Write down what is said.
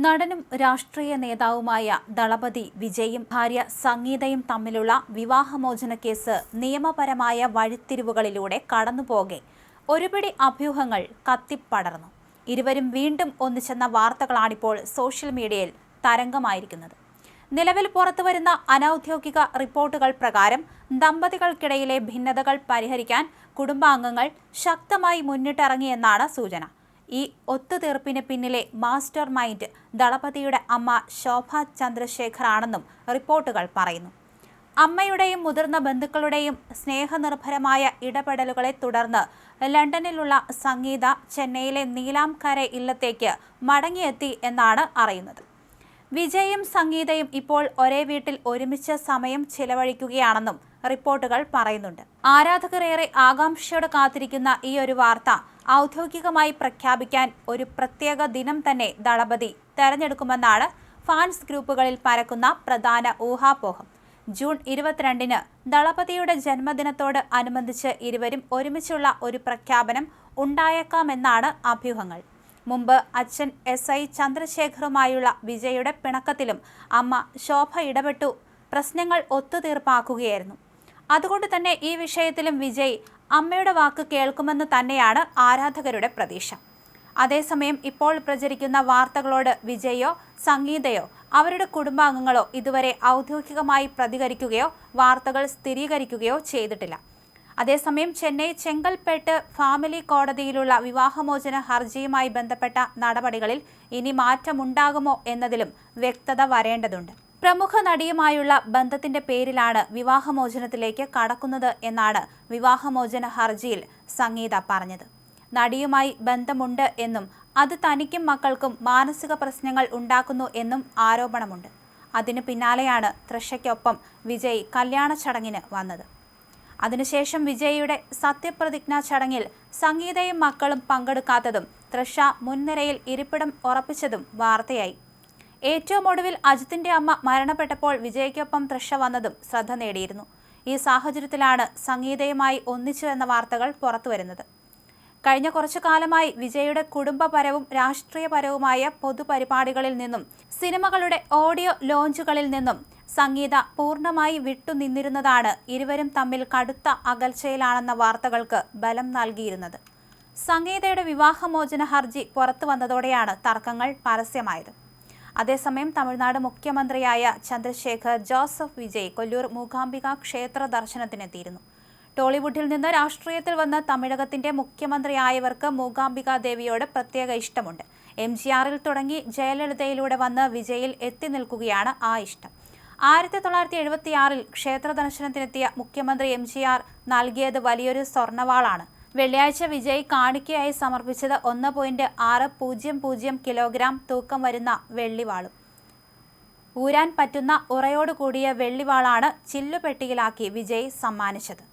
നടനും രാഷ്ട്രീയ നേതാവുമായ ദളപതി വിജയും ഭാര്യ സംഗീതയും തമ്മിലുള്ള വിവാഹമോചന കേസ് നിയമപരമായ വഴിത്തിരിവുകളിലൂടെ കടന്നുപോകെ ഒരുപിടി അഭ്യൂഹങ്ങൾ കത്തിപ്പടർന്നു. ഇരുവരും വീണ്ടും ഒന്നിച്ചെന്ന വാർത്തകളാണിപ്പോൾ സോഷ്യൽ മീഡിയയിൽ തരംഗമായിരിക്കുന്നത്. നിലവിൽ പുറത്തുവരുന്ന അനൌദ്യോഗിക റിപ്പോർട്ടുകൾ പ്രകാരം ദമ്പതികൾക്കിടയിലെ ഭിന്നതകൾ പരിഹരിക്കാൻ കുടുംബാംഗങ്ങൾ ശക്തമായി മുന്നിട്ടിറങ്ങിയെന്നാണ് സൂചന. ഈ ഒത്തുതീർപ്പിന് പിന്നിലെ മാസ്റ്റർ മൈൻഡ് ദളപതിയുടെ അമ്മ ശോഭ ചന്ദ്രശേഖർ ആണെന്നും റിപ്പോർട്ടുകൾ പറയുന്നു. അമ്മയുടെയും മുതിർന്ന ബന്ധുക്കളുടെയും സ്നേഹനിർഭരമായ ഇടപെടലുകളെ തുടർന്ന് ലണ്ടനിലുള്ള സംഗീത ചെന്നൈയിലെ നീലാംകര ഇല്ലത്തേക്ക് മടങ്ങിയെത്തി എന്നാണ് അറിയുന്നത്. വിജയും സംഗീതയും ഇപ്പോൾ ഒരേ വീട്ടിൽ ഒരുമിച്ച് സമയം ചിലവഴിക്കുകയാണെന്നും റിപ്പോർട്ടുകൾ പറയുന്നുണ്ട്. ആരാധകർ ഏറെ ആകാംക്ഷയോടെ കാത്തിരിക്കുന്ന ഈ ഒരു വാർത്ത ഔദ്യോഗികമായി പ്രഖ്യാപിക്കാൻ ഒരു പ്രത്യേക ദിനം തന്നെ ദളപതി തെരഞ്ഞെടുക്കുമെന്നാണ് ഫാൻസ് ഗ്രൂപ്പുകളിൽ പരക്കുന്ന പ്രധാന ഊഹാപോഹം. ജൂൺ 22-ന് ദളപതിയുടെ ജന്മദിനത്തോട് അനുബന്ധിച്ച് ഇരുവരും ഒരുമിച്ചുള്ള ഒരു പ്രഖ്യാപനം ഉണ്ടായേക്കാമെന്നാണ് അഭ്യൂഹങ്ങൾ. മുമ്പ് അച്ഛൻ SI ചന്ദ്രശേഖറുമായുള്ള വിജയുടെ പിണക്കത്തിലും അമ്മ ശോഭ ഇടപെട്ടു പ്രശ്നങ്ങൾ ഒത്തുതീർപ്പാക്കുകയായിരുന്നു. അതുകൊണ്ട് തന്നെ ഈ വിഷയത്തിലും വിജയ് അമ്മയുടെ വാക്ക് കേൾക്കുമെന്ന് തന്നെയാണ് ആരാധകരുടെ പ്രതീക്ഷ. അതേസമയം ഇപ്പോൾ പ്രചരിക്കുന്ന വാർത്തകളോട് വിജയോ സംഗീതയോ അവരുടെ കുടുംബാംഗങ്ങളോ ഇതുവരെ ഔദ്യോഗികമായി പ്രതികരിക്കുകയോ വാർത്തകൾ സ്ഥിരീകരിക്കുകയോ ചെയ്തിട്ടില്ല. അതേസമയം ചെന്നൈ ചെങ്കൽപ്പേട്ട് ഫാമിലി കോടതിയിലുള്ള വിവാഹമോചന ഹർജിയുമായി ബന്ധപ്പെട്ട നടപടികളിൽ ഇനി മാറ്റമുണ്ടാകുമോ എന്നതിലും വ്യക്തത വരേണ്ടതുണ്ട്. പ്രമുഖ നടിയുമായുള്ള ബന്ധത്തിന്റെ പേരിലാണ് വിവാഹമോചനത്തിലേക്ക് കടക്കുന്നത് എന്നാണ് വിവാഹമോചന ഹർജിയിൽ സംഗീത പറഞ്ഞത്. നടിയുമായി ബന്ധമുണ്ട് എന്നും അത് തനിക്കും മക്കൾക്കും മാനസിക പ്രശ്നങ്ങൾ ഉണ്ടാക്കുന്നു എന്നും ആരോപണമുണ്ട്. അതിനു പിന്നാലെയാണ് തൃഷയ്ക്കൊപ്പം വിജയ് കല്യാണ ചടങ്ങിന് വന്നത്. അതിനുശേഷം വിജയിയുടെ സത്യപ്രതിജ്ഞാ ചടങ്ങിൽ സംഗീതയും മക്കളും പങ്കെടുക്കാത്തതും തൃഷ മുൻനിരയിൽ ഇരിപ്പിടം ഉറപ്പിച്ചതും വാർത്തയായി. ഏറ്റവും ഒടുവിൽ അജിത്തിന്റെ അമ്മ മരണപ്പെട്ടപ്പോൾ വിജയ്ക്കൊപ്പം തൃഷ വന്നതും ശ്രദ്ധ നേടിയിരുന്നു. ഈ സാഹചര്യത്തിലാണ് സംഗീതയുമായി ഒന്നിച്ചു എന്ന വാർത്തകൾ പുറത്തുവരുന്നത്. കഴിഞ്ഞ കുറച്ചു കാലമായി വിജയുടെ കുടുംബപരവും രാഷ്ട്രീയപരവുമായ പൊതുപരിപാടികളിൽ നിന്നും സിനിമകളുടെ ഓഡിയോ ലോഞ്ചുകളിൽ നിന്നും സംഗീത പൂർണ്ണമായി വിട്ടുനിന്നിരുന്നതാണ് ഇരുവരും തമ്മിൽ കടുത്ത അകൽച്ചയിലാണെന്ന വാർത്തകൾക്ക് ബലം നൽകിയിരുന്നത്. സംഗീതയുടെ വിവാഹമോചന ഹർജി പുറത്തു വന്നതോടെയാണ് തർക്കങ്ങൾ പരസ്യമായത്. അതേസമയം തമിഴ്നാട് മുഖ്യമന്ത്രിയായ ചന്ദ്രശേഖർ ജോസഫ് വിജയ് കൊല്ലൂർ മൂകാംബിക ക്ഷേത്ര ദർശനത്തിനെത്തിയിരുന്നു. ടോളിവുഡിൽ നിന്ന് രാഷ്ട്രീയത്തിൽ വന്ന തമിഴകത്തിന്റെ മുഖ്യമന്ത്രിയായവർക്ക് മൂകാംബിക ദേവിയോട് പ്രത്യേക ഇഷ്ടമുണ്ട്. MGRൽ തുടങ്ങി ജയലളിതയിലൂടെ വന്ന് വിജയിൽ എത്തി നിൽക്കുകയാണ് ആ ഇഷ്ടം. 1976-ൽ ക്ഷേത്ര ദർശനത്തിനെത്തിയ മുഖ്യമന്ത്രി MGR നൽകിയത് വലിയൊരു സ്വർണ്ണവാളാണ്. വെള്ളിയാഴ്ച വിജയ് കാണിക്കയായി സമർപ്പിച്ചത് 1.600 കിലോഗ്രാം തൂക്കം വരുന്ന വെള്ളിവാളും. ഊരാൻ പറ്റുന്ന ഉറയോടുകൂടിയ വെള്ളിവാളാണ് ചില്ലുപെട്ടിയിലാക്കി വിജയ് സമ്മാനിച്ചത്.